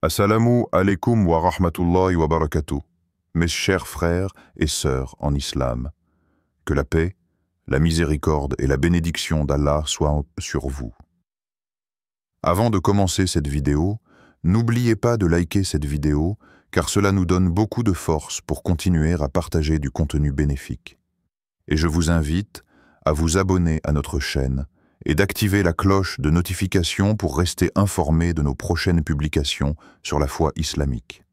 Assalamu alaikum wa rahmatullahi wa barakatuh. Mes chers frères et sœurs en islam, que la paix, la miséricorde et la bénédiction d'Allah soient sur vous. Avant de commencer cette vidéo, n'oubliez pas de liker cette vidéo car cela nous donne beaucoup de force pour continuer à partager du contenu bénéfique. Et je vous invite à vous abonner à notre chaîne et d'activer la cloche de notification pour rester informé de nos prochaines publications sur la foi islamique.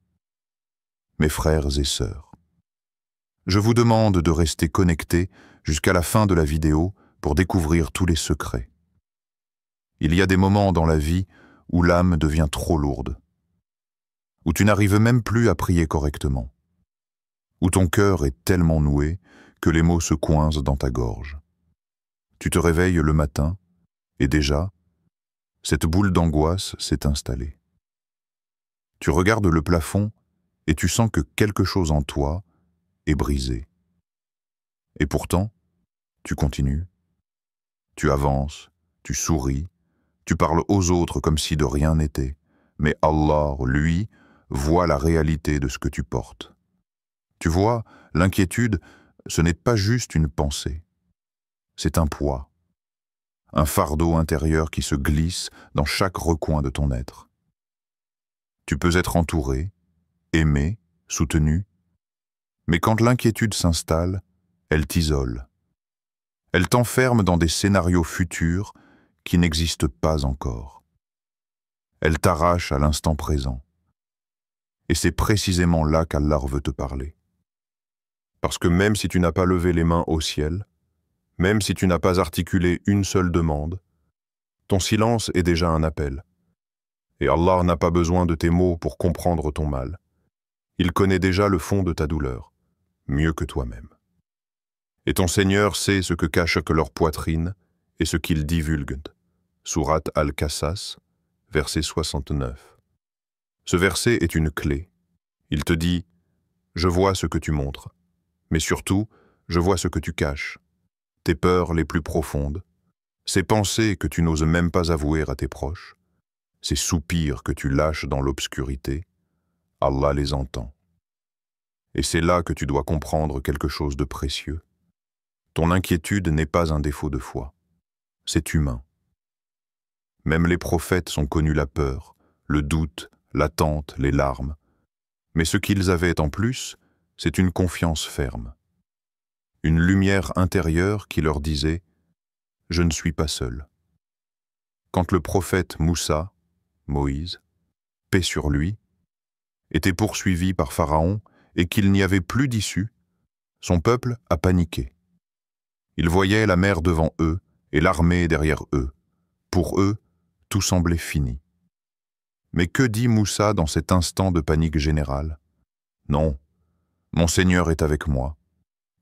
Mes frères et sœurs, je vous demande de rester connectés jusqu'à la fin de la vidéo pour découvrir tous les secrets. Il y a des moments dans la vie où l'âme devient trop lourde, où tu n'arrives même plus à prier correctement, où ton cœur est tellement noué que les mots se coincent dans ta gorge. Tu te réveilles le matin et déjà, cette boule d'angoisse s'est installée. Tu regardes le plafond et tu sens que quelque chose en toi est brisé. Et pourtant, tu continues, tu avances, tu souris, tu parles aux autres comme si de rien n'était. Mais Allah, lui, voit la réalité de ce que tu portes. Tu vois, l'inquiétude, ce n'est pas juste une pensée, c'est un poids. Un fardeau intérieur qui se glisse dans chaque recoin de ton être. Tu peux être entouré, aimé, soutenu, mais quand l'inquiétude s'installe, elle t'isole. Elle t'enferme dans des scénarios futurs qui n'existent pas encore. Elle t'arrache à l'instant présent. Et c'est précisément là qu'Allah veut te parler. Parce que même si tu n'as pas levé les mains au ciel, même si tu n'as pas articulé une seule demande, ton silence est déjà un appel. Et Allah n'a pas besoin de tes mots pour comprendre ton mal. Il connaît déjà le fond de ta douleur, mieux que toi-même. Et ton Seigneur sait ce que cache leur poitrine et ce qu'ils divulguent. Sourate Al-Qasas, verset 69. Ce verset est une clé. Il te dit « Je vois ce que tu montres, mais surtout, je vois ce que tu caches. Tes peurs les plus profondes, ces pensées que tu n'oses même pas avouer à tes proches, ces soupirs que tu lâches dans l'obscurité, Allah les entend. Et c'est là que tu dois comprendre quelque chose de précieux. Ton inquiétude n'est pas un défaut de foi, c'est humain. Même les prophètes ont connu la peur, le doute, l'attente, les larmes. Mais ce qu'ils avaient en plus, c'est une confiance ferme. Une lumière intérieure qui leur disait « Je ne suis pas seul ». Quand le prophète Moussa, Moïse, paix sur lui, était poursuivi par Pharaon et qu'il n'y avait plus d'issue, son peuple a paniqué. Ils voyaient la mer devant eux et l'armée derrière eux. Pour eux, tout semblait fini. Mais que dit Moussa dans cet instant de panique générale? Non, mon Seigneur est avec moi.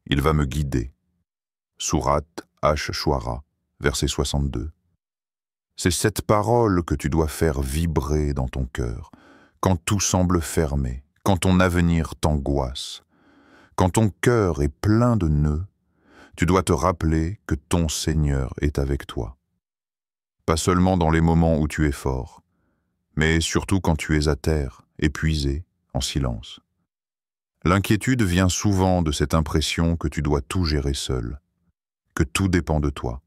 Il va me guider. Sourate Ash-Shuara, verset 62. C'est cette parole que tu dois faire vibrer dans ton cœur, quand tout semble fermé, quand ton avenir t'angoisse. Quand ton cœur est plein de nœuds, tu dois te rappeler que ton Seigneur est avec toi. Pas seulement dans les moments où tu es fort, mais surtout quand tu es à terre, épuisé, en silence. L'inquiétude vient souvent de cette impression que tu dois tout gérer seul, que tout dépend de toi,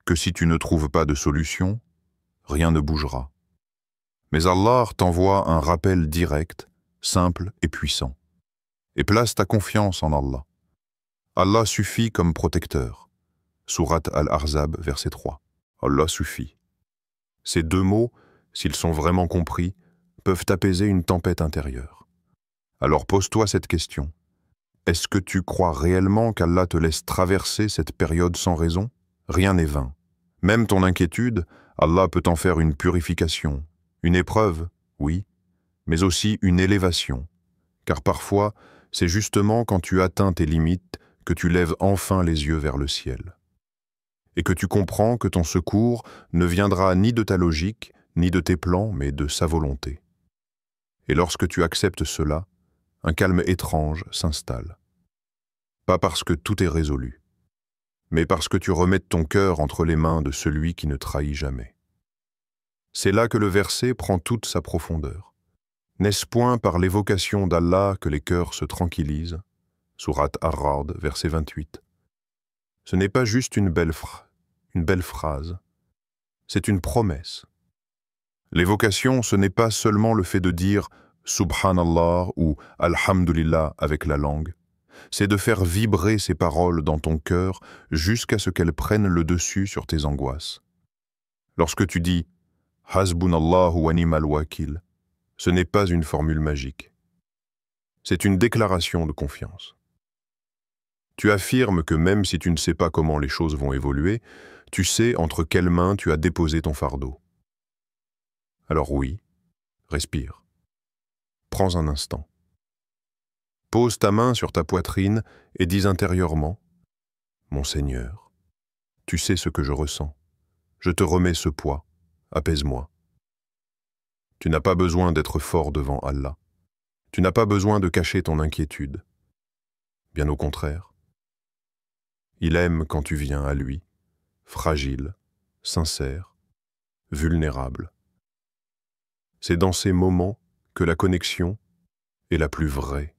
que si tu ne trouves pas de solution, rien ne bougera. Mais Allah t'envoie un rappel direct, simple et puissant. Et place ta confiance en Allah. Allah suffit comme protecteur. Sourate Al-Ahzab, verset 3. Allah suffit. Ces deux mots, s'ils sont vraiment compris, peuvent apaiser une tempête intérieure. Alors pose-toi cette question. Est-ce que tu crois réellement qu'Allah te laisse traverser cette période sans raison? Rien n'est vain. Même ton inquiétude, Allah peut en faire une purification, une épreuve, oui, mais aussi une élévation. Car parfois, c'est justement quand tu atteins tes limites que tu lèves enfin les yeux vers le ciel. Et que tu comprends que ton secours ne viendra ni de ta logique, ni de tes plans, mais de sa volonté. Et lorsque tu acceptes cela, un calme étrange s'installe. Pas parce que tout est résolu, mais parce que tu remets ton cœur entre les mains de celui qui ne trahit jamais. C'est là que le verset prend toute sa profondeur. N'est-ce point par l'évocation d'Allah que les cœurs se tranquillisent? Sourate Ar-Ra'd, verset 28. Ce n'est pas juste une belle phrase, c'est une promesse. L'évocation, ce n'est pas seulement le fait de dire « Subhanallah » ou « Alhamdulillah » avec la langue, c'est de faire vibrer ces paroles dans ton cœur jusqu'à ce qu'elles prennent le dessus sur tes angoisses. Lorsque tu dis « Hasbunallahu wa ni'mal wakil », ce n'est pas une formule magique. C'est une déclaration de confiance. Tu affirmes que même si tu ne sais pas comment les choses vont évoluer, tu sais entre quelles mains tu as déposé ton fardeau. Alors oui, respire. Prends un instant. Pose ta main sur ta poitrine et dis intérieurement « Mon Seigneur, tu sais ce que je ressens. Je te remets ce poids. Apaise-moi. » Tu n'as pas besoin d'être fort devant Allah. Tu n'as pas besoin de cacher ton inquiétude. Bien au contraire. Il aime quand tu viens à lui, fragile, sincère, vulnérable. C'est dans ces moments que la connexion est la plus vraie.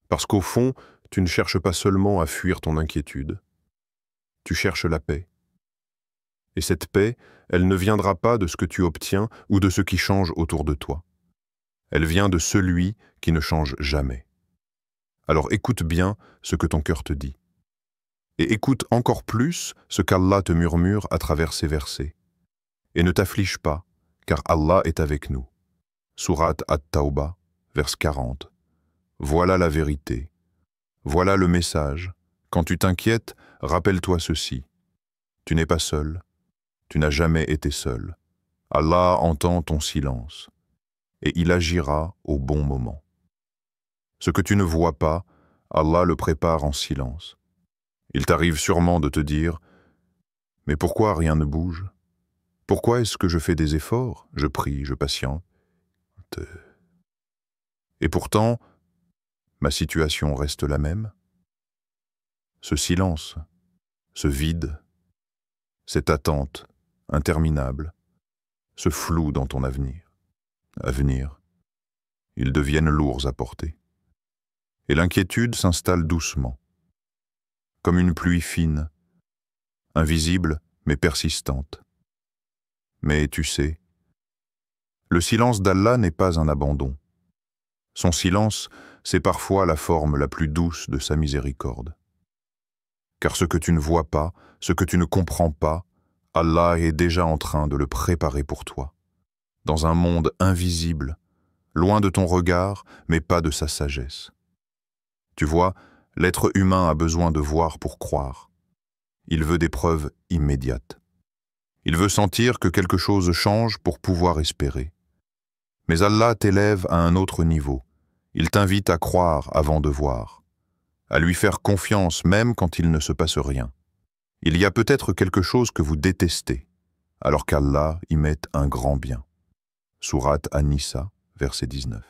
Parce qu'au fond, tu ne cherches pas seulement à fuir ton inquiétude, tu cherches la paix. Et cette paix, elle ne viendra pas de ce que tu obtiens ou de ce qui change autour de toi. Elle vient de celui qui ne change jamais. Alors écoute bien ce que ton cœur te dit. Et écoute encore plus ce qu'Allah te murmure à travers ces versets. Et ne t'afflige pas, car Allah est avec nous. Sourate At-Tawbah, verset 40. Voilà la vérité. Voilà le message. Quand tu t'inquiètes, rappelle-toi ceci. Tu n'es pas seul. Tu n'as jamais été seul. Allah entend ton silence. Et il agira au bon moment. Ce que tu ne vois pas, Allah le prépare en silence. Il t'arrive sûrement de te dire « Mais pourquoi rien ne bouge? Pourquoi est-ce que je fais des efforts? Je prie, je patiente. Et pourtant, ma situation reste la même. Ce silence, ce vide, cette attente interminable, ce flou dans ton avenir. Ils deviennent lourds à porter. Et l'inquiétude s'installe doucement, comme une pluie fine, invisible mais persistante. Mais tu sais, le silence d'Allah n'est pas un abandon. Son silence, c'est parfois la forme la plus douce de sa miséricorde. Car ce que tu ne vois pas, ce que tu ne comprends pas, Allah est déjà en train de le préparer pour toi. Dans un monde invisible, loin de ton regard, mais pas de sa sagesse. Tu vois, l'être humain a besoin de voir pour croire. Il veut des preuves immédiates. Il veut sentir que quelque chose change pour pouvoir espérer. Mais Allah t'élève à un autre niveau. Il t'invite à croire avant de voir, à lui faire confiance même quand il ne se passe rien. Il y a peut-être quelque chose que vous détestez, alors qu'Allah y met un grand bien. Sourate An-Nisa, verset 19.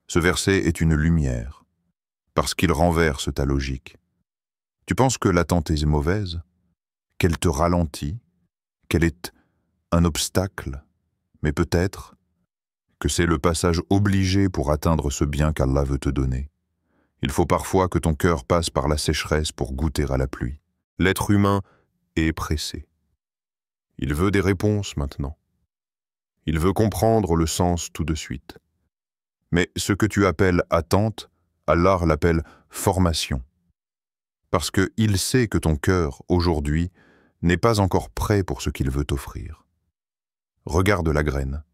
Ce verset est une lumière, parce qu'il renverse ta logique. Tu penses que l'attente est mauvaise, qu'elle te ralentit, qu'elle est un obstacle, mais peut-être que c'est le passage obligé pour atteindre ce bien qu'Allah veut te donner. Il faut parfois que ton cœur passe par la sécheresse pour goûter à la pluie. L'être humain est pressé. Il veut des réponses maintenant. Il veut comprendre le sens tout de suite. Mais ce que tu appelles attente, Allah l'appelle formation. Parce qu'il sait que ton cœur, aujourd'hui, n'est pas encore prêt pour ce qu'il veut t'offrir. Regarde la graine.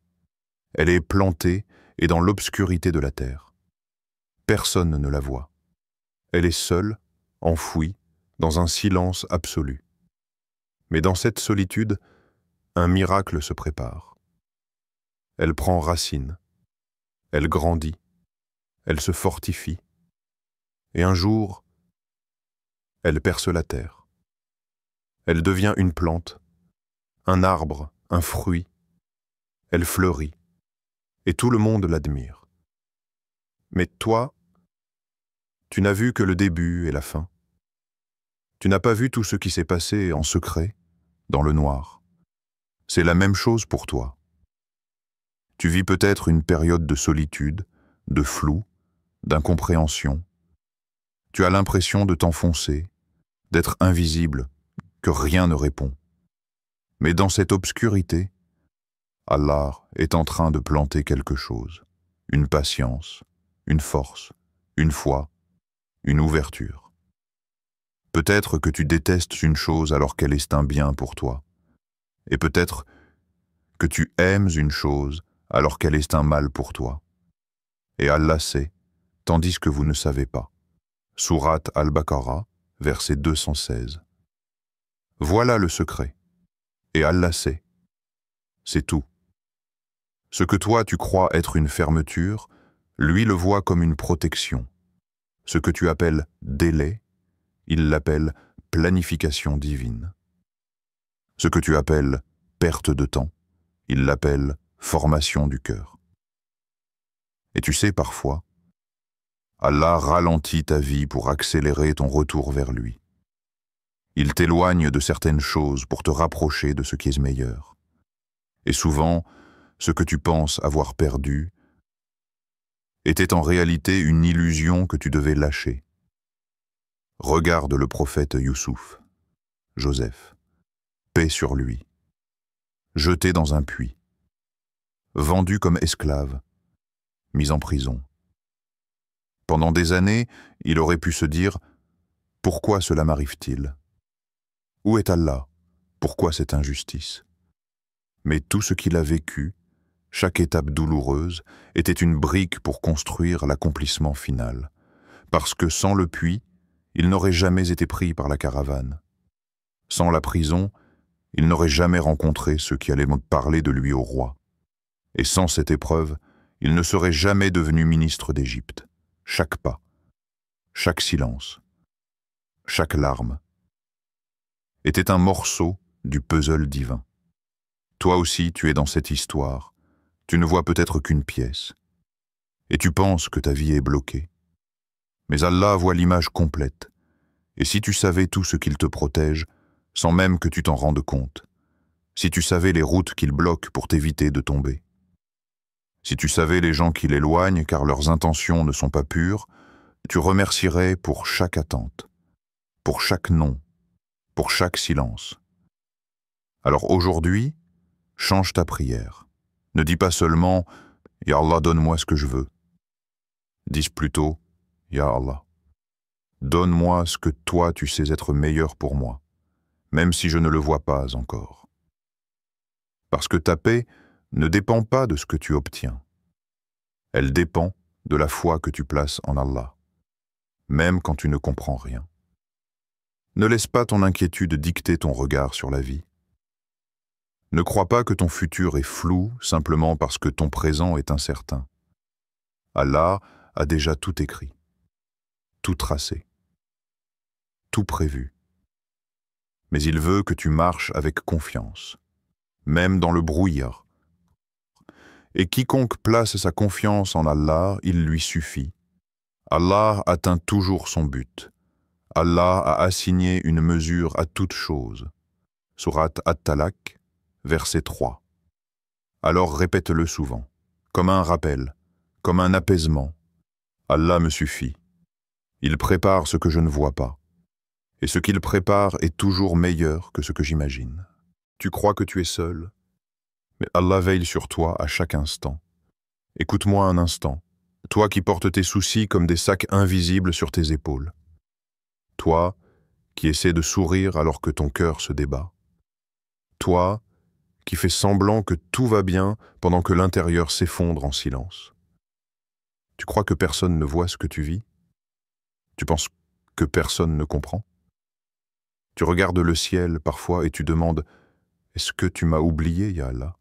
Elle est plantée et dans l'obscurité de la terre. Personne ne la voit. Elle est seule, enfouie, dans un silence absolu. Mais dans cette solitude, un miracle se prépare. Elle prend racine, elle grandit, elle se fortifie, et un jour, elle perce la terre. Elle devient une plante, un arbre, un fruit. Elle fleurit, et tout le monde l'admire. Mais toi, tu n'as vu que le début et la fin. Tu n'as pas vu tout ce qui s'est passé en secret, dans le noir. C'est la même chose pour toi. Tu vis peut-être une période de solitude, de flou, d'incompréhension. Tu as l'impression de t'enfoncer, d'être invisible, que rien ne répond. Mais dans cette obscurité, Allah est en train de planter quelque chose, une patience, une force, une foi, une ouverture. Peut-être que tu détestes une chose alors qu'elle est un bien pour toi, et peut-être que tu aimes une chose alors qu'elle est un mal pour toi. Et Allah sait, tandis que vous ne savez pas. Sourate Al-Baqarah, verset 216. Voilà le secret. Et Allah sait. C'est tout. Ce que toi tu crois être une fermeture, lui le voit comme une protection. Ce que tu appelles délai, il l'appelle planification divine. Ce que tu appelles perte de temps, il l'appelle formation du cœur. Et tu sais parfois, Allah ralentit ta vie pour accélérer ton retour vers lui. Il t'éloigne de certaines choses pour te rapprocher de ce qui est meilleur. Et souvent, ce que tu penses avoir perdu était en réalité une illusion que tu devais lâcher. Regarde le prophète Youssouf, Joseph, paix sur lui, jeté dans un puits, vendu comme esclave, mis en prison. Pendant des années, il aurait pu se dire « Pourquoi cela m'arrive-t-il ? Où est Allah ? Pourquoi cette injustice ?» Mais tout ce qu'il a vécu, chaque étape douloureuse, était une brique pour construire l'accomplissement final. Parce que sans le puits, il n'aurait jamais été pris par la caravane. Sans la prison, il n'aurait jamais rencontré ceux qui allaient parler de lui au roi. Et sans cette épreuve, il ne serait jamais devenu ministre d'Égypte. Chaque pas, chaque silence, chaque larme était un morceau du puzzle divin. Toi aussi, tu es dans cette histoire. Tu ne vois peut-être qu'une pièce. Et tu penses que ta vie est bloquée. Mais Allah voit l'image complète. Et si tu savais tout ce qu'il te protège, sans même que tu t'en rendes compte, si tu savais les routes qu'il bloque pour t'éviter de tomber, si tu savais les gens qui l'éloignent car leurs intentions ne sont pas pures, tu remercierais pour chaque attente, pour chaque non, pour chaque silence. Alors aujourd'hui, change ta prière. Ne dis pas seulement « Ya Allah, donne-moi ce que je veux ». Dis plutôt « Ya Allah, donne-moi ce que toi tu sais être meilleur pour moi, même si je ne le vois pas encore. » Parce que ta paix ne dépend pas de ce que tu obtiens. Elle dépend de la foi que tu places en Allah, même quand tu ne comprends rien. Ne laisse pas ton inquiétude dicter ton regard sur la vie. Ne crois pas que ton futur est flou simplement parce que ton présent est incertain. Allah a déjà tout écrit, tout tracé, tout prévu. Mais il veut que tu marches avec confiance, même dans le brouillard. Et quiconque place sa confiance en Allah, il lui suffit. Allah atteint toujours son but. Allah a assigné une mesure à toute chose. Sourate At-Talaq, verset 3. Alors répète-le souvent, comme un rappel, comme un apaisement. Allah me suffit. Il prépare ce que je ne vois pas. Et ce qu'il prépare est toujours meilleur que ce que j'imagine. Tu crois que tu es seul, mais Allah veille sur toi à chaque instant. Écoute-moi un instant, toi qui portes tes soucis comme des sacs invisibles sur tes épaules. Toi qui essaies de sourire alors que ton cœur se débat. Toi qui fais semblant que tout va bien pendant que l'intérieur s'effondre en silence. Tu crois que personne ne voit ce que tu vis? Tu penses que personne ne comprend? Tu regardes le ciel parfois et tu demandes « Est-ce que tu m'as oublié, ya Allah?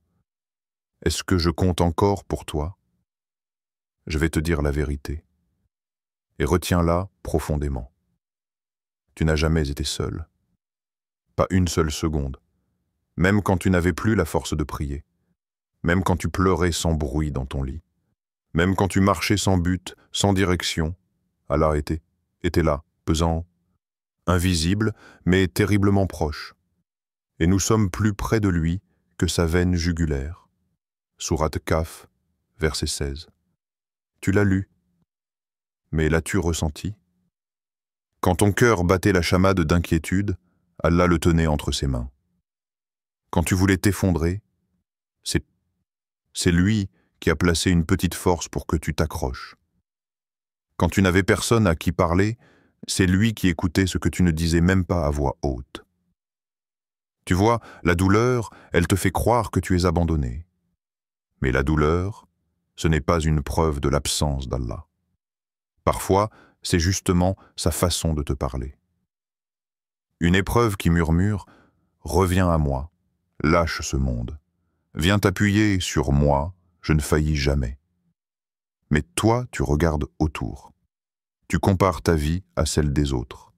Est-ce que je compte encore pour toi ?» Je vais te dire la vérité. Et retiens-la profondément. Tu n'as jamais été seul. Pas une seule seconde. Même quand tu n'avais plus la force de prier. Même quand tu pleurais sans bruit dans ton lit. Même quand tu marchais sans but, sans direction. Allah était là, pesant, invisible, mais terriblement proche. Et nous sommes plus près de lui que sa veine jugulaire. Sourate Kaf, verset 16. Tu l'as lu, mais l'as-tu ressenti? Quand ton cœur battait la chamade d'inquiétude, Allah le tenait entre ses mains. Quand tu voulais t'effondrer, c'est lui qui a placé une petite force pour que tu t'accroches. Quand tu n'avais personne à qui parler, c'est lui qui écoutait ce que tu ne disais même pas à voix haute. Tu vois, la douleur, elle te fait croire que tu es abandonné. Mais la douleur, ce n'est pas une preuve de l'absence d'Allah. Parfois, c'est justement sa façon de te parler. Une épreuve qui murmure « Reviens à moi, lâche ce monde. Viens t'appuyer sur moi, je ne faillis jamais. » Mais toi, tu regardes autour. Tu compares ta vie à celle des autres.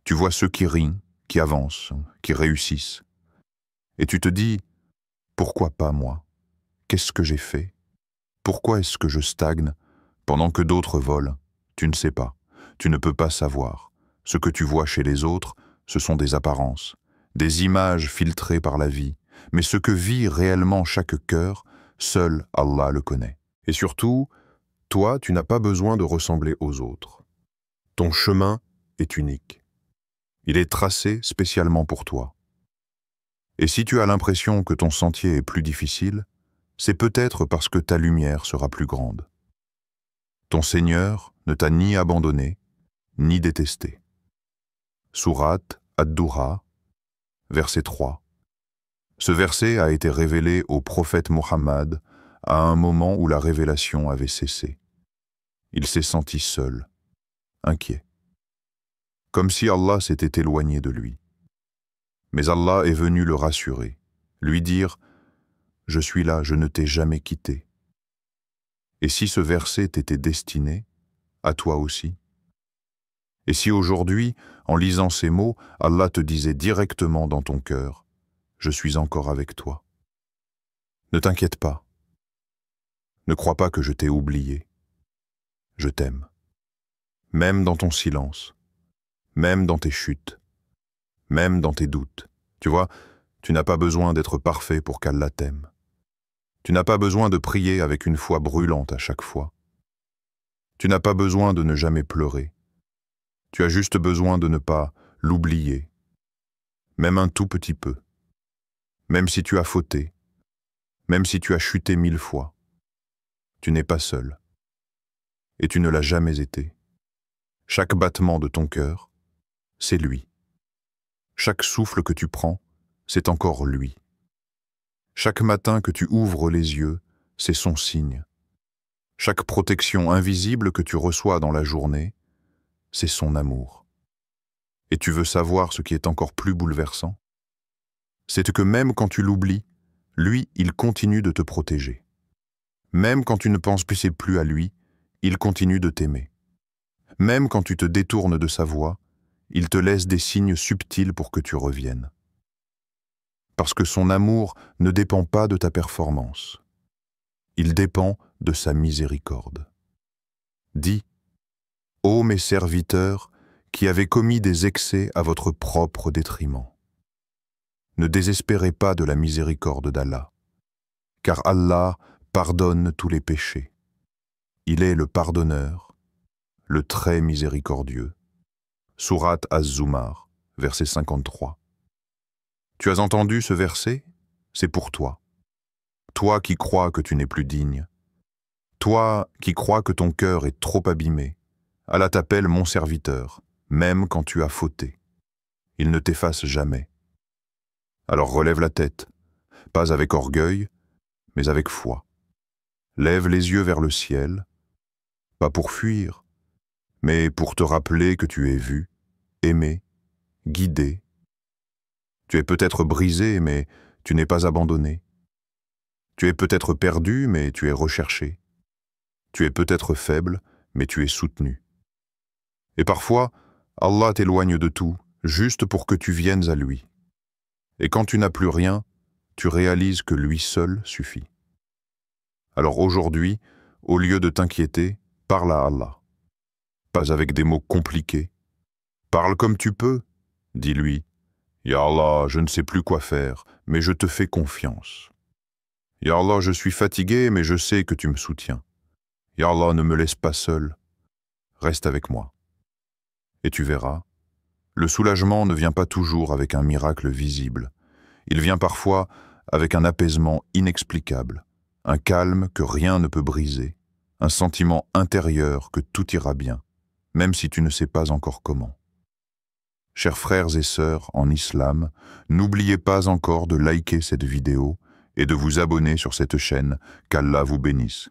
Tu vois ceux qui rient, qui avancent, qui réussissent. Et tu te dis « Pourquoi pas moi? Qu'est-ce que j'ai fait? Pourquoi est-ce que je stagne pendant que d'autres volent? » Tu ne sais pas, tu ne peux pas savoir. Ce que tu vois chez les autres, ce sont des apparences, des images filtrées par la vie. Mais ce que vit réellement chaque cœur, seul Allah le connaît. Et surtout, toi, tu n'as pas besoin de ressembler aux autres. Ton chemin est unique. Il est tracé spécialement pour toi. Et si tu as l'impression que ton sentier est plus difficile, c'est peut-être parce que ta lumière sera plus grande. Ton Seigneur ne t'a ni abandonné, ni détesté. Sourate Ad-Duha, verset 3. Ce verset a été révélé au prophète Mohammed à un moment où la révélation avait cessé. Il s'est senti seul, inquiet, comme si Allah s'était éloigné de lui. Mais Allah est venu le rassurer, lui dire « Je suis là, je ne t'ai jamais quitté. » Et si ce verset t'était destiné, à toi aussi? Et si aujourd'hui, en lisant ces mots, Allah te disait directement dans ton cœur « Je suis encore avec toi. » Ne t'inquiète pas. Ne crois pas que je t'ai oublié. Je t'aime. Même dans ton silence, même dans tes chutes, même dans tes doutes. Tu vois, tu n'as pas besoin d'être parfait pour qu'Allah t'aime. Tu n'as pas besoin de prier avec une foi brûlante à chaque fois. Tu n'as pas besoin de ne jamais pleurer. Tu as juste besoin de ne pas l'oublier, même un tout petit peu. Même si tu as fauté, même si tu as chuté 1000 fois, tu n'es pas seul. Et tu ne l'as jamais été. Chaque battement de ton cœur, c'est lui. Chaque souffle que tu prends, c'est encore lui. Chaque matin que tu ouvres les yeux, c'est son signe. Chaque protection invisible que tu reçois dans la journée, c'est son amour. Et tu veux savoir ce qui est encore plus bouleversant? C'est que même quand tu l'oublies, lui, il continue de te protéger. Même quand tu ne penses plus à lui, il continue de t'aimer. Même quand tu te détournes de sa voie, il te laisse des signes subtils pour que tu reviennes. Parce que son amour ne dépend pas de ta performance. Il dépend de sa miséricorde. Dis, ô mes serviteurs qui avez commis des excès à votre propre détriment, ne désespérez pas de la miséricorde d'Allah, car Allah pardonne tous les péchés. Il est le pardonneur, le très miséricordieux. Sourate Az-Zumar, verset 53. Tu as entendu ce verset? C'est pour toi. Toi qui crois que tu n'es plus digne. Toi qui crois que ton cœur est trop abîmé. Allah t'appelle mon serviteur, même quand tu as fauté. Il ne t'efface jamais. Alors relève la tête, pas avec orgueil, mais avec foi. Lève les yeux vers le ciel, pas pour fuir, mais pour te rappeler que tu es vu, aimé, guidé. Tu es peut-être brisé, mais tu n'es pas abandonné. Tu es peut-être perdu, mais tu es recherché. Tu es peut-être faible, mais tu es soutenu. Et parfois, Allah t'éloigne de tout, juste pour que tu viennes à lui. Et quand tu n'as plus rien, tu réalises que lui seul suffit. Alors aujourd'hui, au lieu de t'inquiéter, parle à Allah. Pas avec des mots compliqués. Parle comme tu peux. Dis-lui, « Ya Allah, je ne sais plus quoi faire, mais je te fais confiance. Ya Allah, je suis fatigué, mais je sais que tu me soutiens. Ya Allah, ne me laisse pas seul. Reste avec moi. Et tu verras, le soulagement ne vient pas toujours avec un miracle visible. Il vient parfois avec un apaisement inexplicable, un calme que rien ne peut briser, un sentiment intérieur que tout ira bien, même si tu ne sais pas encore comment. Chers frères et sœurs en islam, n'oubliez pas encore de liker cette vidéo et de vous abonner sur cette chaîne. Qu'Allah vous bénisse.